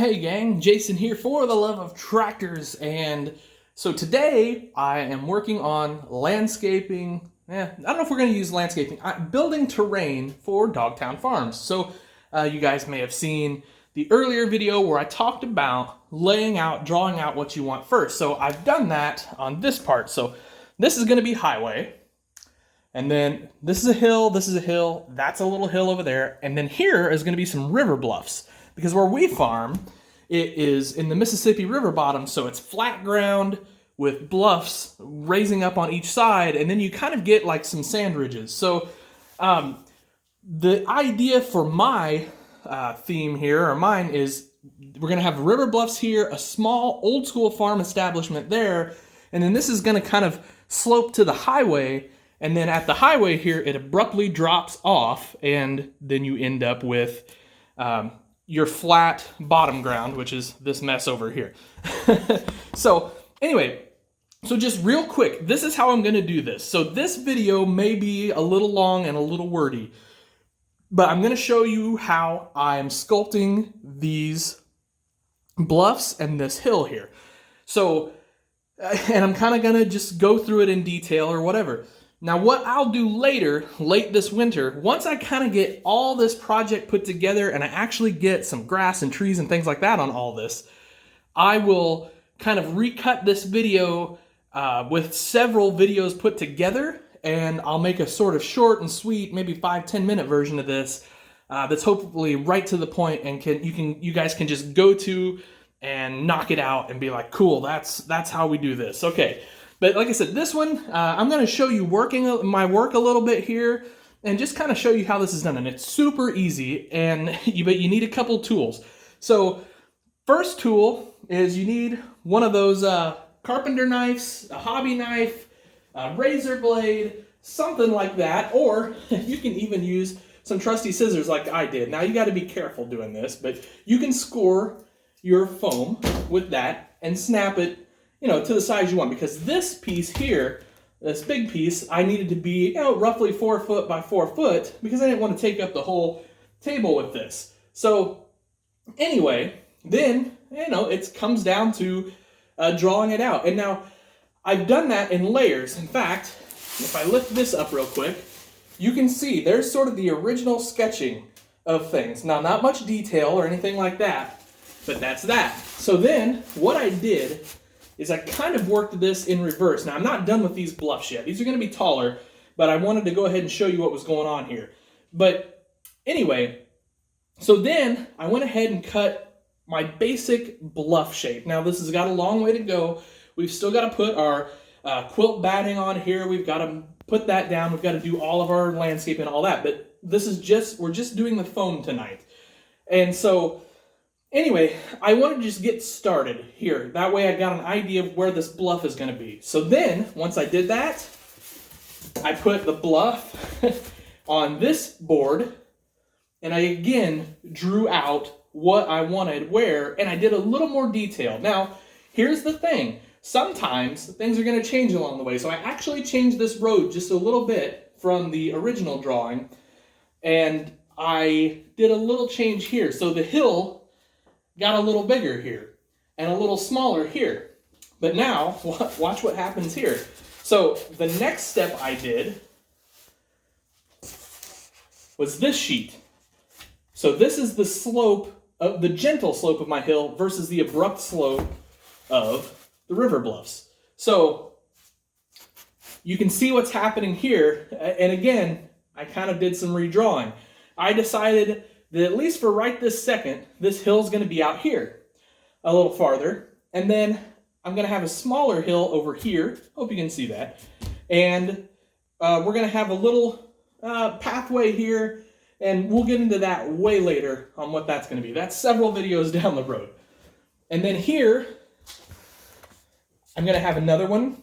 Hey gang, Jason here for the love of tractors, and so today I am working on landscaping. I don't know if we're going to use landscaping. Building terrain for Dogtown Farms. So you guys may have seen the earlier video where I talked about laying out, drawing out what you want first. So I've done that on this part. So this is going to be highway, and then this is a hill, that's a little hill over there, and then here is going to be some river bluffs. Because where we farm, it is in the Mississippi River bottom, so it's flat ground with bluffs raising up on each side, and then you kind of get like some sand ridges. So the idea for my theme here, or mine, is we're going to have river bluffs here, a small old school farm establishment there, and then this is going to kind of slope to the highway, and then at the highway here, it abruptly drops off, and then you end up with your flat bottom ground, which is this mess over here. So anyway, so just real quick, this is how I'm going to do this. So this video may be a little long and a little wordy, but I'm going to show you how I'm sculpting these bluffs and this hill here. So, and I'm kind of going to just go through it in detail or whatever. Now what I'll do later, late this winter, once I kind of get all this project put together and I actually get some grass and trees and things like that on all this, I will kind of recut this video with several videos put together, and I'll make a sort of short and sweet, maybe 5-10 minute version of this that's hopefully right to the point and you guys can just go to and knock it out and be like, cool, that's how we do this. Okay. But like I said, this one, I'm going to show you my work a little bit here and just kind of show you how this is done. And it's super easy, but you need a couple tools. So first tool is you need one of those carpenter knives, a hobby knife, a razor blade, something like that. Or you can even use some trusty scissors like I did. Now you got to be careful doing this, but you can score your foam with that and snap it, to the size you want, because this piece here, this big piece, I needed to be, roughly 4 foot by 4 foot, because I didn't want to take up the whole table with this. So anyway, then, it comes down to drawing it out. And now I've done that in layers. In fact, if I lift this up real quick, you can see there's sort of the original sketching of things. Now, not much detail or anything like that, but that's that. So then what I did is I kind of worked this in reverse. Now, I'm not done with these bluffs yet. These are going to be taller, but I wanted to go ahead and show you what was going on here. But anyway, so then I went ahead and cut my basic bluff shape. Now, this has got a long way to go. We've still got to put our quilt batting on here. We've got to put that down. We've got to do all of our landscape and all that. But we're just doing the foam tonight. And so anyway, I want to just get started here. That way I got an idea of where this bluff is going to be. So then, once I did that, I put the bluff on this board, and I again drew out what I wanted where, and I did a little more detail. Now, here's the thing. Sometimes things are going to change along the way. So I actually changed this road just a little bit from the original drawing, and I did a little change here. So the hill got a little bigger here and a little smaller here. But now, watch what happens here. So the next step I did was this sheet. So this is the slope of the gentle slope of my hill versus the abrupt slope of the river bluffs. So you can see what's happening here. And again, I kind of did some redrawing. I decided that at least for right this second, this hill's going to be out here a little farther. And then I'm going to have a smaller hill over here. Hope you can see that. And we're going to have a little pathway here. And we'll get into that way later on what that's going to be. That's several videos down the road. And then here, I'm going to have another one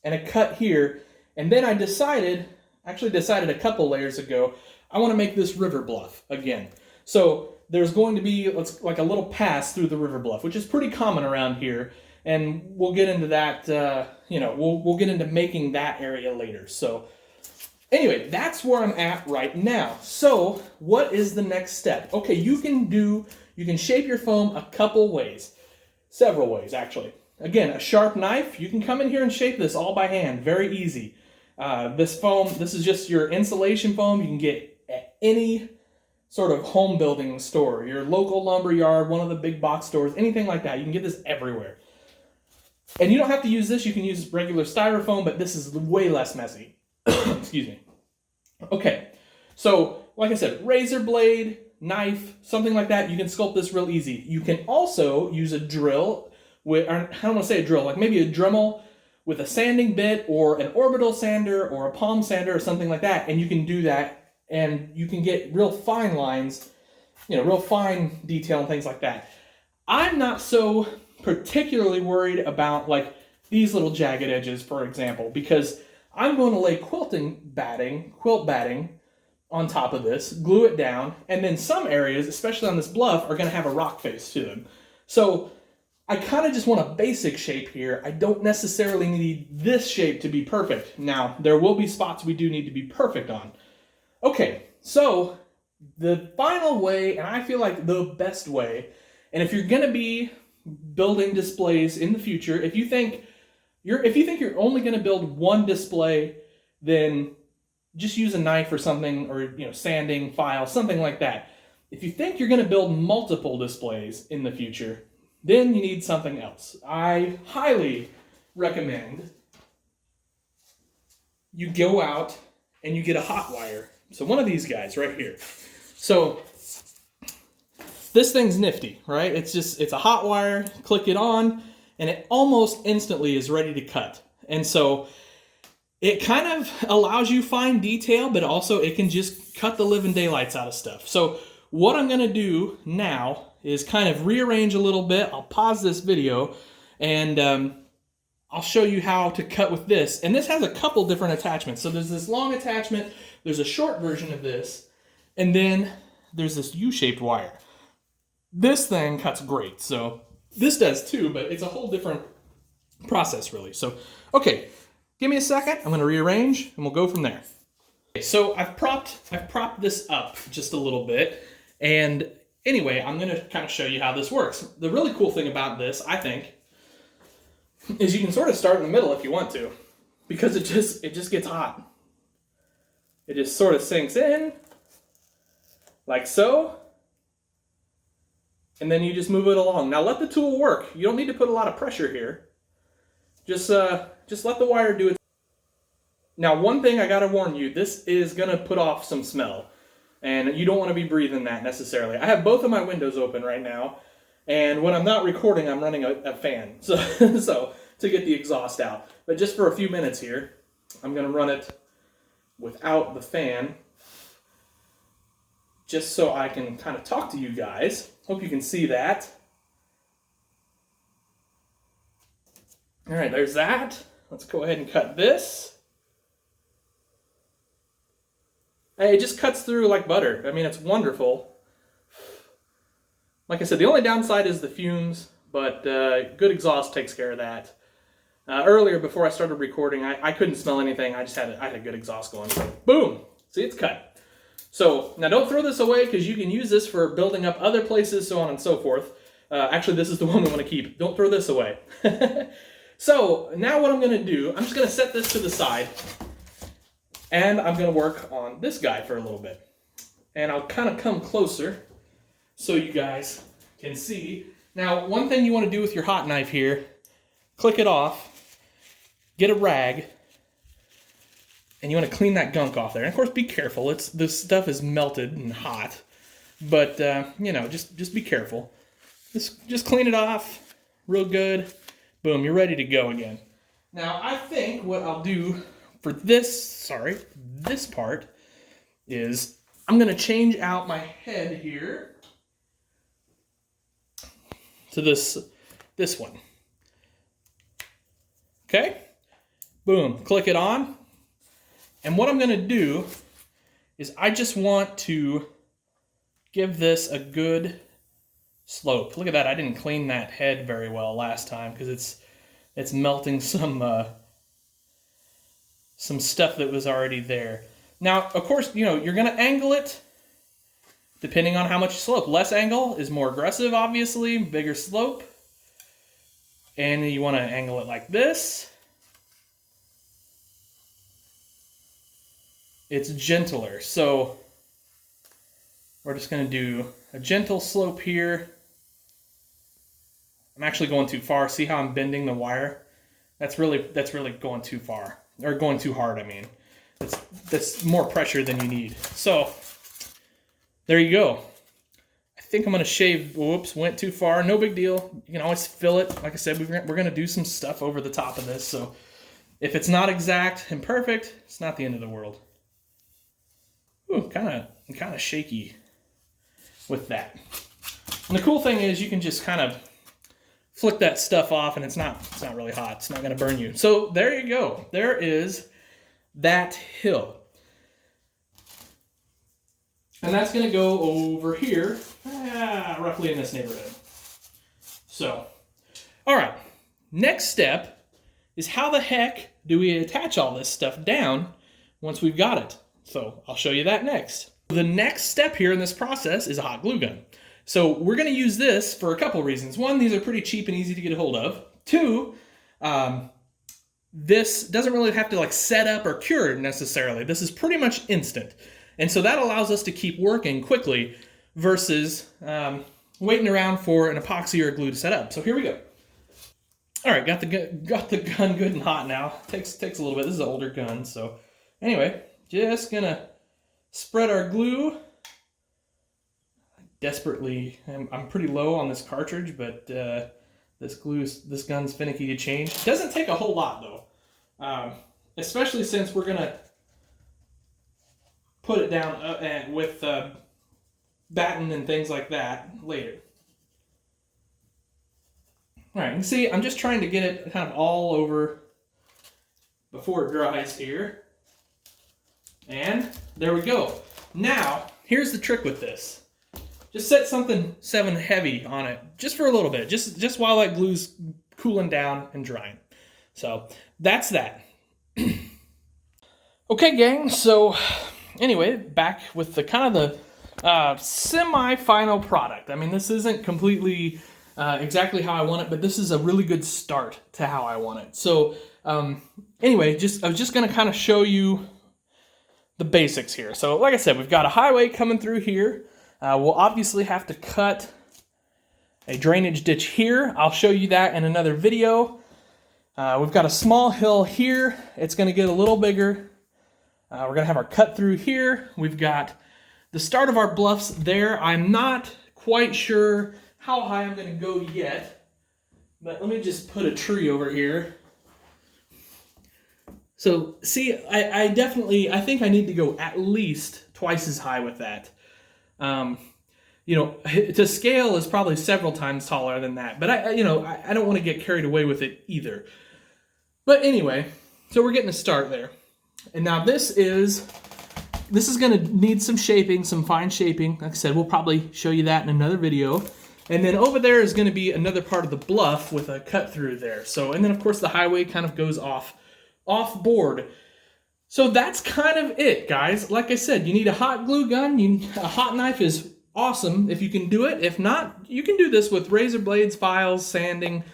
and a cut here. And then I decided a couple layers ago, I want to make this river bluff again. So there's going to be like a little pass through the river bluff, which is pretty common around here. And we'll get into that, we'll get into making that area later. So Anyway, that's where I'm at right now. So what is the next step? Okay, you can do You can shape your foam a couple ways. Several ways, actually. Again, a sharp knife, you can come in here and shape this all by hand. Very easy. This foam, this is just your insulation foam you can get at any sort of home building store. Your local lumber yard, one of the big box stores, anything like that. You can get this everywhere. And you don't have to use this. You can use regular styrofoam, but this is way less messy. Excuse me. Okay, so like I said, razor blade, knife, something like that. You can sculpt this real easy. You can also use a drill with, or I don't want to say a drill, like maybe a Dremel with a sanding bit or an orbital sander or a palm sander or something like that. And you can do that and you can get real fine lines, you know, real fine detail and things like that. I'm not so particularly worried about like these little jagged edges, for example, because I'm going to lay quilt batting on top of this, glue it down, and then some areas, especially on this bluff, are going to have a rock face to them. So I kind of just want a basic shape here. I don't necessarily need this shape to be perfect. Now, there will be spots we do need to be perfect on. Okay, so the final way, and I feel like the best way, and if you're going to be building displays in the future, if you think you're only going to build one display, then just use a knife or something, or sanding file, something like that. If you think you're going to build multiple displays in the future, then you need something else. I highly recommend you go out and you get a hot wire. So one of these guys right here. So this thing's nifty, right? It's a hot wire, click it on, and it almost instantly is ready to cut. And so it kind of allows you fine detail, but also it can just cut the living daylights out of stuff. So what I'm gonna do now is kind of rearrange a little bit. I'll pause this video and I'll show you how to cut with this. And this has a couple different attachments. So there's this long attachment, there's a short version of this, and then there's this U-shaped wire. This thing cuts great. So this does too, but it's a whole different process really. So, okay, give me a second. I'm gonna rearrange and we'll go from there. Okay, so I've propped this up just a little bit. And anyway, I'm gonna kind of show you how this works. The really cool thing about this, I think, is you can sort of start in the middle if you want to, because it just gets hot. It just sort of sinks in, like so, and then you just move it along. Now let the tool work. You don't need to put a lot of pressure here. Just let the wire do it. Now, one thing I gotta warn you, this is gonna put off some smell, and you don't want to be breathing that necessarily. I have both of my windows open right now, and when I'm not recording, I'm running a fan, so to get the exhaust out. But just for a few minutes here, I'm gonna run it without the fan, just so I can kind of talk to you guys. Hope you can see that. All right, there's that. Let's go ahead and cut this. Hey, it just cuts through like butter. I mean, it's wonderful. Like I said, the only downside is the fumes, but good exhaust takes care of that. Earlier, before I started recording, I couldn't smell anything. I had a good exhaust going. So, boom! See, it's cut. So, now don't throw this away, because you can use this for building up other places, so on and so forth. Actually, this is the one we want to keep. Don't throw this away. So, now what I'm going to do, I'm just going to set this to the side, and I'm going to work on this guy for a little bit. And I'll kind of come closer so you guys can see. Now, one thing you want to do with your hot knife here, click it off, get a rag, and you want to clean that gunk off there. And of course, be careful. This stuff is melted and hot, but just be careful. Just clean it off real good. Boom, you're ready to go again. Now, I think what I'll do for this part is I'm going to change out my head here to this one. Okay? Boom, click it on. And what I'm going to do is I just want to give this a good slope. Look at that. I didn't clean that head very well last time because it's melting some stuff that was already there. Now, of course, you're going to angle it depending on how much you slope. Less angle is more aggressive, obviously, bigger slope. And you want to angle it like this. It's gentler. So we're just going to do a gentle slope here. I'm actually going too far. See how I'm bending the wire? That's really going too far, or going too hard, I mean. That's more pressure than you need. So there you go. I think I'm going to shave. Whoops, went too far. No big deal. You can always fill it. Like I said, we're going to do some stuff over the top of this. So if it's not exact and perfect, it's not the end of the world. Ooh, kind of shaky with that. And the cool thing is you can just kind of flick that stuff off, and it's not really hot. It's not going to burn you. So there you go. There is that hill. And that's going to go over here, roughly in this neighborhood. So, all right. Next step is how the heck do we attach all this stuff down once we've got it? So I'll show you that next. The next step here in this process is a hot glue gun. So we're going to use this for a couple reasons. One, these are pretty cheap and easy to get a hold of. Two, this doesn't really have to like set up or cure necessarily. This is pretty much instant. And so that allows us to keep working quickly versus waiting around for an epoxy or a glue to set up. So here we go. All right, got the gun good and hot now. Takes a little bit. This is an older gun. So anyway, just going to spread our glue. Desperately, I'm pretty low on this cartridge, but this gun's finicky to change. It doesn't take a whole lot though, especially since we're gonna put it down with batten and things like that later. All right, you can see I'm just trying to get it kind of all over before it dries here, and there we go. Now here's the trick with this. Just set something 7 heavy on it, just for a little bit, just while that glue's cooling down and drying. So that's that. Okay, gang. So anyway, back with the kind of the semi-final product. I mean, this isn't completely exactly how I want it, but this is a really good start to how I want it. So anyway, I was just going to kind of show you the basics here. So like I said, we've got a highway coming through here. We'll obviously have to cut a drainage ditch here. I'll show you that in another video. We've got a small hill here. It's going to get a little bigger. We're going to have our cut through here. We've got the start of our bluffs there. I'm not quite sure how high I'm going to go yet, but let me just put a tree over here. So see, I think I need to go at least twice as high with that. You know, to scale is probably several times taller than that, but I don't want to get carried away with it either. But anyway, so we're getting a start there. And now this is going to need some shaping, some fine shaping. Like I said, we'll probably show you that in another video. And then over there is going to be another part of the bluff with a cut through there. So, and then of course the highway kind of goes off board. So that's kind of it, guys. Like I said, you need a hot glue gun. A hot knife is awesome if you can do it. If not, you can do this with razor blades, files, sanding,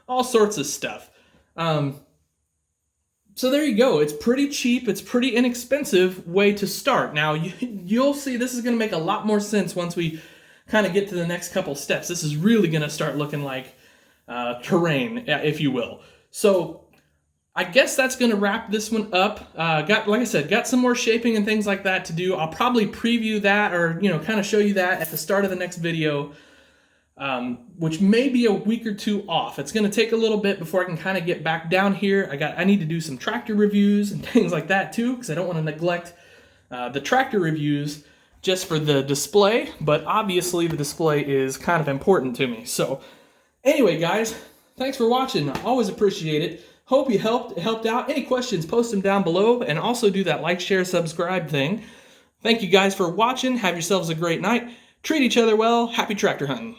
all sorts of stuff. So there you go. It's pretty cheap. It's pretty inexpensive way to start. Now, you'll see this is going to make a lot more sense once we kind of get to the next couple steps. This is really going to start looking like terrain, if you will. So I guess that's going to wrap this one up. Like I said, got some more shaping and things like that to do. I'll probably preview that or, kind of show you that at the start of the next video, which may be a week or two off. It's going to take a little bit before I can kind of get back down here. I need to do some tractor reviews and things like that too, because I don't want to neglect the tractor reviews just for the display, but obviously the display is kind of important to me. So anyway, guys, thanks for watching. I always appreciate it. Hope you helped out. Any questions, post them down below, and also do that like, share, subscribe thing. Thank you guys for watching. Have yourselves a great night. Treat each other well. Happy tractor hunting.